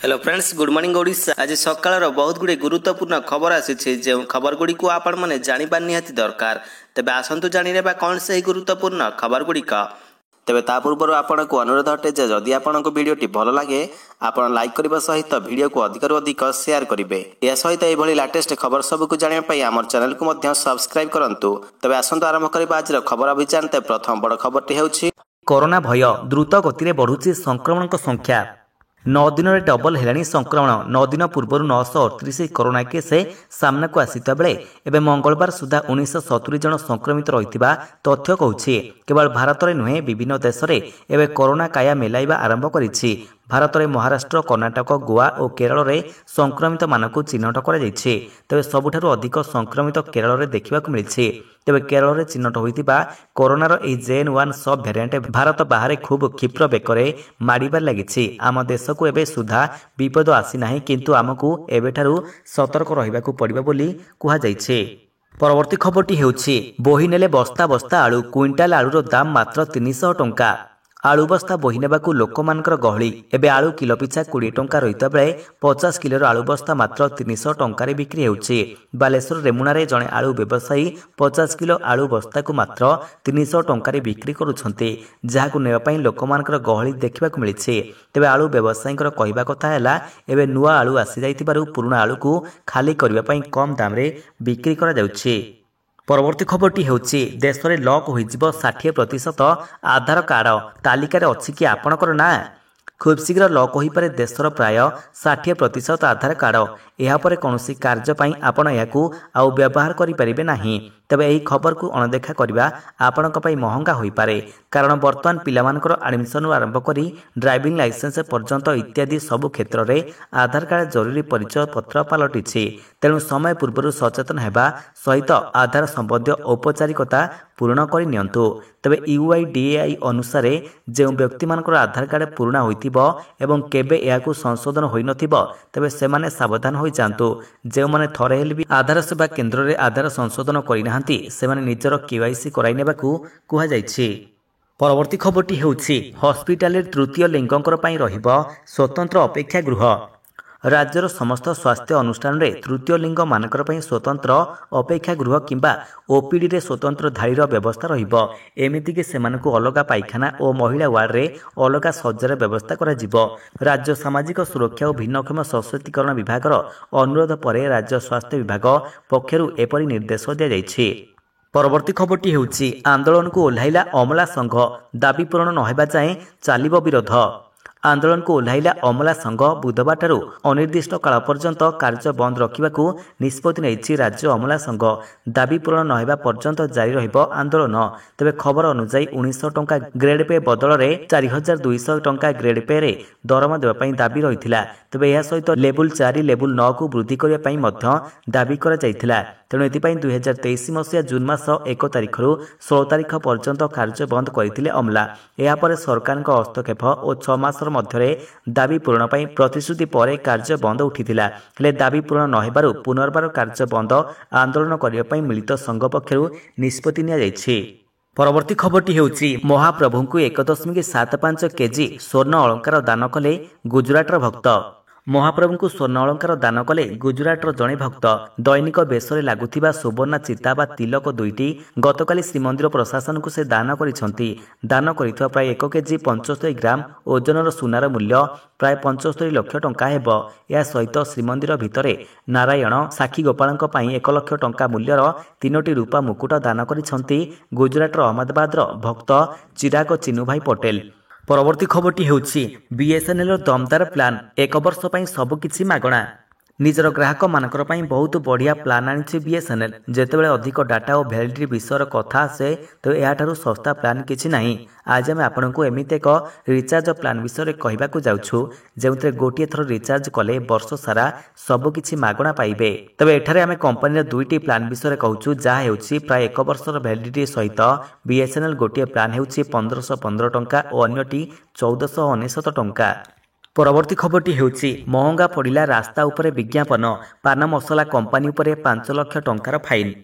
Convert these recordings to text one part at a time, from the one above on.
Hello friends, good morning Odisha. आज सकाळ बहुत गुड़े गुरुत्वपूर्ण खबर आसी जो खबर गुड़ी को आपण मैंने जाना निहाती दरकार। तेबे आसतु जाने कौन से गुरुत्वपूर्ण खबर गुड़िक। तेबे ता पूर्व आपण को अनुरोध अटे जे जदि आपण को वीडियोटी भल लगे आपण लाइक करने सहित वीडियो को अधिक अधिक शेयर करेंगे। यह सहित यह लेटेस्ट खबर सब को जानापी आम चैनल को सब्सक्राइब करूँ। तेबे आसतु आरंभ करबा आज खबर अभियान। प्रथम बड़ खबरटी होछि कोरोना भय द्रुत गति बढ़ुची संक्रमण संख्या 9 दिन में डबल है संक्रमण। 9 दिन पूर्व 938 कोरोना केस सामना को आसी बेले एवं मंगलवार सुधा 1970 जन संक्रमित रही तथ्य कहूँ। केवल भारत में नुहे विभिन्न देश में एवं कोरोना काया मेलाइबा आरंभ करिछि। भारत में महाराष्ट्र, कर्णाटक, गोवा और केरल में संक्रमित मानक चिन्हट कर तेज सबुठ अधिक संक्रमित केरल में देखा मिली। तेज केरल में चिन्हट होता कोरोनार JN1 सब भेरिएंट भारत बाहर खूब क्षिप्र बेकरे माड़बार लगी। आम देश को एवं सुधा विपद आसीना किंतु आमको एवं सतर्क रहा पड़े बोली कहुई। परवर्ती खबरटी होछि बोही नेले बस्ता बस्ता आलू। क्विंटाल आलूर दाम मात्र 300 टंका। आलू बस्ता बोही नेबाकू लोकमानकर गहली। एबे आलू किलो पिछा 20 टंका रहिता बेले 50 किलोर आलू बस्ता मात्र 300 टंकार बिक्री होउछि। बालेश्वर रेमुणारे जड़े आलू व्यवसायी 50 किलो आलू बस्ता को मात्र 300 टंकार बिक्री करुछन्ते, जहाकू नेबापई लोकमानकर गहली देखिबाकू मिलिछि। तेबे आलू व्यवसायींकर कहिबा कथा हैला एबे नुआ आलू आसी जाइतिबारु पुराना आलू को खाली करबा पई कम दाम रे बिक्री करा जाउछि। परवर्ती खबरटी होछि देश में लॉक हो 60% आधार कार्ड तालिकार अच्छी कि आपणकर ना। खूब शीघ्र लॉक हो पारे देशर प्राय 60% आधार कार्ड। यापर कौन कार्यपाई आपण यू आउ व्यवहार करें ना। तेबे यही खबर को अणदेखा करने आपण महंगा हो पारे, कारण बर्तमान पिलामानकर एडमिशन आरंभ कर ड्राइविंग लाइसेंस पर्यंत इत्यादि सबु क्षेत्र में आधार कार्ड जरूरी परिचय पत्र पलटि। तेणु समय पूर्व सचेतन होगा सहित आधार संबंधी औपचारिकता पूर्ण करनियंतु। तेबे UIDAI अनुसार जो व्यक्ति मानकर आधार कार्ड पुराना होइतिबो एवं केबे याकू संशोधन होई नथिबो तेबे सेमाने सावधान होई जांतु। जो माने थरे हेले भी आधार सेवा केंद्र रे आधार संशोधन करिनाहांती सेमाने निजर KYC कराई नेबाकू कुहा जायछि। परवर्ती खबरटी होछि हॉस्पिटल तृतीय लिंगंकर पई रहिबो स्वतंत्र अपेक्षा गृह। राज्यर समस्त स्वास्थ्य अनुष्ठान रे तृतीय लिंग मानकर पई स्वतंत्र अपेक्षा गृह किंबा OPD रे स्वतंत्र धाड़ीर व्यवस्था रहिबो। एमिति कि सेमानकु अलगा पाइखाना और महिला वार्ड रे अलगा शज्जार व्यवस्था करा जिवो। राज्य सामाजिक सुरक्षा और भिन्नक्षम सशक्तिकरण विभागर अनुरोध पर राज्य स्वास्थ्य विभाग पक्षरु एपरि निर्देश दिया जायछि। परवर्ती खबरटी होछि आंदोलन को ओह्लाइला अमला संघ। दाबी पूरण नहेबा जाए चलिबो विरोध। आंदोलन को ओह्लाइला अमला संघ बुधवार ठारू अनिर्दिष्ट काल पर्यंत कार्य बंद रखा निष्पत्ति नहीं राज्य अमला संघ। दाबी पूरण नहेबा पर्यंत जारी रहिबो आंदोलन। तेबे खबर अनुसार 1900 टंका ग्रेड पे बदल में 4200 टंका ग्रेड पे रे दरमा देवाई दाबी रही। तेबे यह सहित लेवल 4 लेवल 9 को वृद्धि करने दाबी करा जायथिला। तेणु एथिपाई 2023 मसीहा जून मास 1 तारिख रु 16 तारिख पर्यंत कार्य बंद करथिले अमला। यापर सरकार हस्तक्षेप और 6 मास मध्य दाबी पूरण पर प्रतिश्रुति पर कार्य बंद उठिथिला। हेले दाबी पूरण नहेबारु पुनर्बार कार्य बंद आंदोलन करने मिलित संघ पक्षरु निष्पत्ति निया जायछि। परवर्ती खबरटी होछि महाप्रभु को 1.75 केजी स्वर्ण अलंकार दान कले गुजराटर भक्त। महाप्रभु को स्वर्ण अलंकार दान कले गुजराटर जड़े भक्त। दैनिक बेसरे लगुथिबा सुवर्णा चिता बा तिलक 2टी गतकाली श्रीमंदिर प्रशासन को से दान करिसंती। दान करिथवा प्राय 1 केजी 75 ग्राम ओजनर सुनार मूल्य प्राय 75 लाख टंका हेबो। या सहित श्रीमंदिर भितरे नारायण साक्षी गोपाल 1 लाख टंका मूल्यर 3टी रूपा मुकुट दान करिसंती गुजराटर अहमदाबादर भक्त चिराग चिन्नुभाई पटेल। परवर्ती खबरटी होछि BSNL दमदार प्लान 1 वर्ष पई सबकिछि मागणा। निजर ग्राहक मानकर पई बहुत बढ़िया प्लान आनिछि BSNL। जेतेबेले अधिक डाटा और वैलिडिटी विषय कथा आसे तो याठारु सस्ता प्लान किछि नाही। आज आम आपको एमिति एक रिचार्ज प्लान विषय कहवाक जाउछु जो गोटे थर रिचार्ज कले वर्ष सारा सबकिछि मागणा पाइबे। तबे एठारे आमे कंपनी 2टी प्लान विषय कहूछु जहा हेउछि प्राय 1 वर्षर वैलिडिटी सहित BSNL गोटे प्लान हेउछि 1515 टंका और अन्यटी 1499 टंका। परवर्ती खबरटी होछि महंगा पड़िला रास्ता उपरे विज्ञापन। पान मसला कंपनी उपरे 5 लाख टंकार फाइन।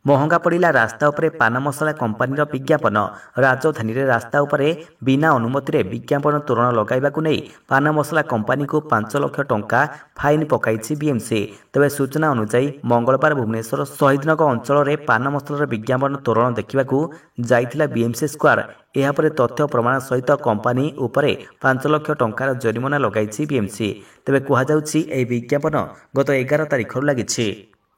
महंगा पड़ा रास्ता उपरे पान मसला कंपानीर विज्ञापन। राजधानी रे रास्ता उपरे बिना अनुमति रे विज्ञापन तोरण लगाइबाकु नै पान मसला कंपानी को 5 लाख टंका फाइन पकाइछि बीएमसी। तेबे सूचना अनुसार मंगलवार भुवनेश्वर शहीदनगर अंचल रे पान मसलार विज्ञापन तोरण देखिबाकू जाइथिला बीएमसी स्क्वायर। यापर तथ्य प्रमाण सहित कंपानी उपरे 5 लाख टंकार जरिमाना लगाइछि बीएमसी। तेबे कुहाଯାଉଛି ଏହି विज्ञापन गत 11 तारिखରୁ ଲାଗିଛି।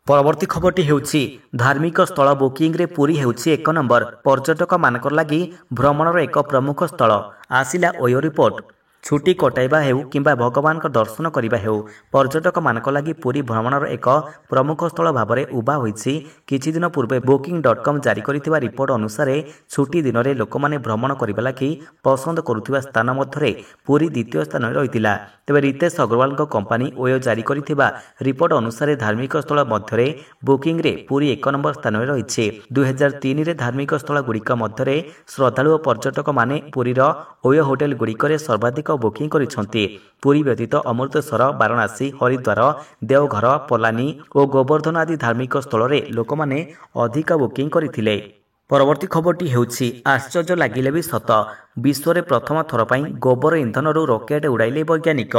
परवर्ती खबरटी हेउछि धार्मिक स्थल बुकिंग रे पुरी हेउछि 1 नंबर। पर्यटक मानकर लागि भ्रमणर एक प्रमुख स्थल। आसिला ओयो रिपोर्ट। छुट्टी कटाइबा हेउ किंबा भगवान का दर्शन करिबा हेउ पर्यटक मानक लागि पुरी भ्रमणर एक प्रमुख स्थल भाबरे उबा होइछि। किछि दिन पूर्वे booking.com जारी करिथिबा रिपोर्ट अनुसार छुट्टी दिन रे लोकमाने भ्रमण करिबा लागि पसंद करुथिबा स्थान मध्यरे पुरी द्वितीय स्थान रहितिला। तेबे रितेश अग्रवाल को कंपनी ओयो जारी करिथिबा रिपोर्ट अनुसार धार्मिक स्थल मध्यरे बुकिंग रे पुरी 1 नंबर स्थान रे रहिछि। 2003 रे धार्मिक स्थल गुड़िक मध्यरे श्रद्धालु पर्यटक माने पुरीर ओयो होटेल गुड़िकरे सर्वाधिक बुकिंग करिसंती। पुरी व्यतीत अमृतसर, वाराणसी, हरिद्वार, देवघर, पलानी और गोवर्धन आदि धार्मिक स्थल रे लोकमाने अधिक बुकिंग करिथिले। परवर्ती खबरटी हेउछि आश्चर्य लागिले भी सत। विश्व रे प्रथम थर पई गोबर इंधन रु रॉकेट उड़ाइले वैज्ञानिक।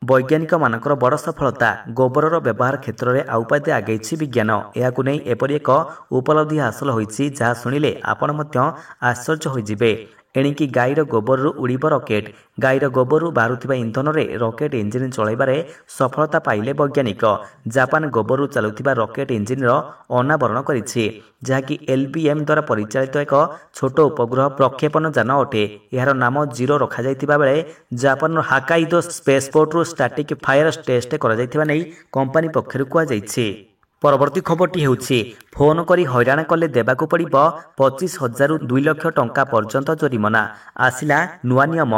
वैज्ञानिक मानकर बड़ सफलता। गोबरर व्यवहार क्षेत्र में आउपादे आगेछि विज्ञान। याकु नै एपरि एक उपलब्धि हासिल होइछि जहा सुनिले आपण मध्य आश्चर्य होइजिबे। एणिकी गाईर गोबर उड़ीब रॉकेट। गाईर गोबर बाहरुथिबा इंधन रे रॉकेट इंजिन चलाइबारे सफलता पाइले वैज्ञानिक। जापान गोबर चलुथिबा रॉकेट इंजिन अनावरण करिछि जहाँकि LBM द्वारा परिचालित एक छोट उपग्रह प्रक्षेपण यान अटे। यार नाम जीरो रखा जाइथिबा बेले जापान हाकाइदो स्पेसपोर्ट रु स्टैटिक फायर टेस्ट करा जाइथिबा नै कंपनी पक्षरु कुआ जाइछि। परवर्ती खबरटी हेउछि फोन करी हैरान कले देबाकू पड़िबो 25,000 रु 2 लाख टंका पर्यंत जरिमाना। आसिला नुआ नियम।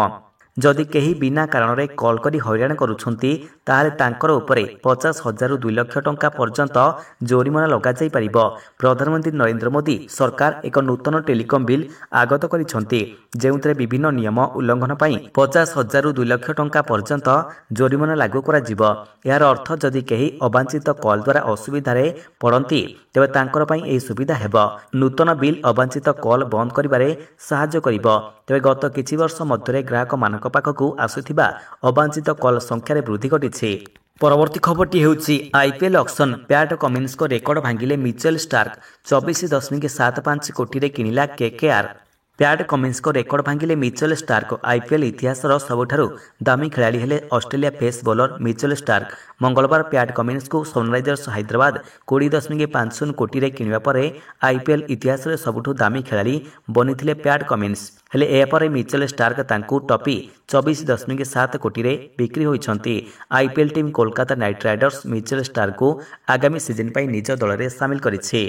जदि केही बिना कारण रे कॉल करी हैरान करूछंती ताहाले तांकर उपरे 50,000 रु 2 लाख टंका पर्यंत जरिमाना लगा जाई परिबो। प्रधानमंत्री नरेंद्र मोदी सरकार एक नूतन टेलिकम बिल आगत करिसंती जेउतरे विभिन्न नियम उल्लंघन पई 50,000 रु 2 लाख टंका पर्यंत जरिमाना लागू करा जिवो। यार अर्थ जदि केही अवांछित कॉल द्वारा असुविधा रे पड़ंती तेबे तांकर पई एही सुविधा हेबो। नूतन बिल अवांछित कॉल बंद करिबारे सहाय्य करिबो। तेबे गत किछि वर्ष मध्यरे ग्राहक मानक पाखकू आसुथिबा अवांछित कॉल संख्या रे वृद्धि घटिछि। परवर्ती खबरटी हेउछि आईपीएल ऑक्शन। पैट कमिंस को रेकर्ड भांगिले मिचेल स्टार्क। 24.75 कोटी रे किनिला केकेआर। पैट कमिंस को रेकर्ड भांगिले मिचेल स्टार्क। आईपीएल इतिहासर सबुठारु दामी खेलाड़ी हेले Australia pace bowler Mitchell Starc. मंगलवार पैट कमिंस को सनराइजर्स हैदराबाद 20.50 कोटी रे किनिबा परे आईपीएल इतिहास रे सबुठु दामी खेलाड़ी बनिथिले पैट कमिंस। हेले एपर मिचेल स्टार्क तांकू टपी 24.7 कोटी रे बिक्री होइछंती। IPL team Kolkata knight riders Mitchell Starc को आगामी सीजन पई निज दल रे शामिल करिछि।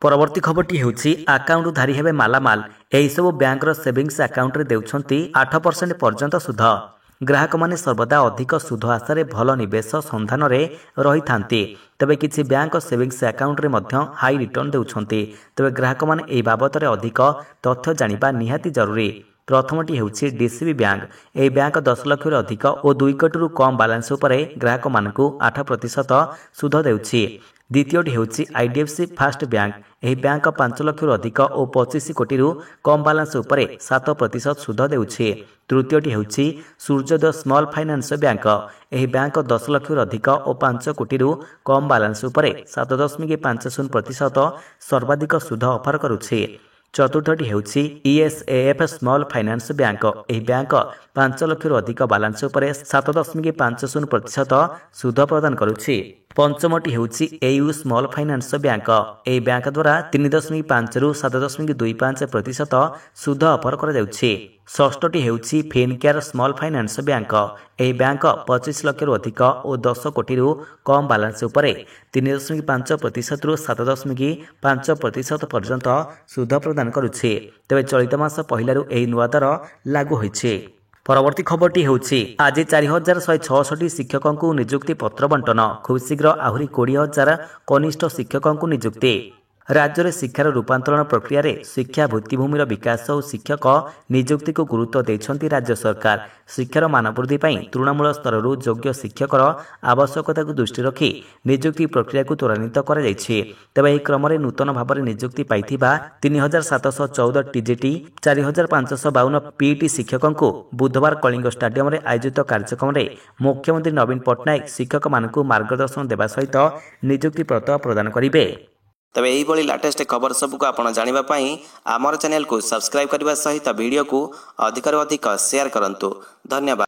परवर्ती खबरटी हेउछि अकाउंट धारी हेबे मालामाल। एही सब बैंक सेविंग्स अकाउंट रे देउछंती 8% पर्यंत सुध। ग्राहक माने सर्वदा अधिक सुध आशारे भल निवेश संधान रे रही थांती। तबे किछि बैंक सेविंग्स अकाउंट रे मध्य हाई रिटर्न देउछंती। तबे ग्राहक माने एही बाबत रे अधिक तथ्य जानिबा निहाती जरूरी। प्रथमटी हेउछि डीसीबी बैंक। एही बैंक 10 लाख रु अधिक और 2 कोटी रु कम बैलेंस उपरे ग्राहक मानकू 8% सुध देउछि। द्वितीयटी हेउछि आईडीएफसी फास्ट बैंक। एही बैंक 5 लाख रु अधिक और 25 कोटी रु कम बैलेंस उपरे 7% सुध देउछि। तृतीयटी हेउछि सूर्योदय स्मॉल फाइनेंस बैंक। एही बैंक 10 लाख रु अधिक और 5 कोटी रु कम बैलेंस उपरे 7.50% सर्वाधिक सुध ऑफर करुछि। चतुर्थटी हेउछि ईएसएएफ स्मॉल फाइनेंस बैंक। एही बैंक 5 लाख रु अधिक बैलेंस उपरे 7.50% सुध प्रदान करुछि। पंचमटी हेउछि एयू स्मॉल फाइनेंस बैंक। एही बैंक द्वारा 3.5 रु 7.25% सुध ऑफर करा जाउछि। षष्ठटी हेउछि फिनकेयर स्मॉल फाइनेंस बैंक। एही बैंक 25 लाख रु अधिक और 10 कोटी रु कम बैलेंस उपरे 3.5% रु 7.5% पर्यंत सुध प्रदान करुछि। तेबे चलित मास पहिलारु एही नुआ दर लागू होइछि। परवर्ती खबरटी हेउछि आज 4166 शिक्षकों को नियुक्ति पत्र बंटन। खूब शीघ्र आहुरी 20,000 कनिष्ठ शिक्षकों को नियुक्ति। ରାଜ୍ୟରେ ଶିକ୍ଷାର ରୂପାନ୍ତରଣ ପ୍ରକ୍ରିୟାରେ ଶିକ୍ଷା ଭିତ୍ତିଭୂମିର ବିକାଶ ଓ ଶିକ୍ଷକ ନିଯୁକ୍ତିକୁ ଗୁରୁତ୍ୱ ଦେଇଛନ୍ତି ରାଜ୍ୟ ସରକାର। ଶିକ୍ଷାର ମାନ ବୃଦ୍ଧି ପାଇଁ ତୃଣମୂଳ ସ୍ତରରୁ ଯୋଗ୍ୟ ଶିକ୍ଷକର ଆବଶ୍ୟକତାକୁ ଦୃଷ୍ଟି ରଖି ନିଯୁକ୍ତି ପ୍ରକ୍ରିୟାକୁ ତ୍ୱରାନ୍ୱିତ କରାଯାଇଛି। ତେବେ ଏହି କ୍ରମରେ ନୂତନ ଭାବରେ ନିଯୁକ୍ତି ପାଇଥିବା 3714 ଟିଜିଟି 4552 ପିଇଟି ଶିକ୍ଷକଙ୍କୁ ବୁଧବାର କଳିଙ୍ଗ ଷ୍ଟାଡିୟମରେ ଆୟୋଜିତ କାର୍ଯ୍ୟକ୍ରମରେ ମୁଖ୍ୟମନ୍ତ୍ରୀ ନବୀନ ପଟ୍ଟନାୟକ ଶିକ୍ଷକମାନଙ୍କୁ ମାର୍ଗଦର୍ଶନ ଦେବା ସହିତ ନିଯୁକ୍ତିପତ୍ର ପ୍ରଦାନ କରିବେ। ତେବେ ଏହିଭଳି ଲାଟେଷ୍ଟ ଖବର ସବୁକୁ ଆପଣ ଜାଣିବା ପାଇଁ ଆମର ଚ୍ୟାନେଲକୁ ସବସ୍କ୍ରାଇବ୍ କରିବା ସହିତ ଭିଡ଼ିଓକୁ ଅଧିକରୁ ଅଧିକ ସେୟାର କରନ୍ତୁ। ଧନ୍ୟବାଦ।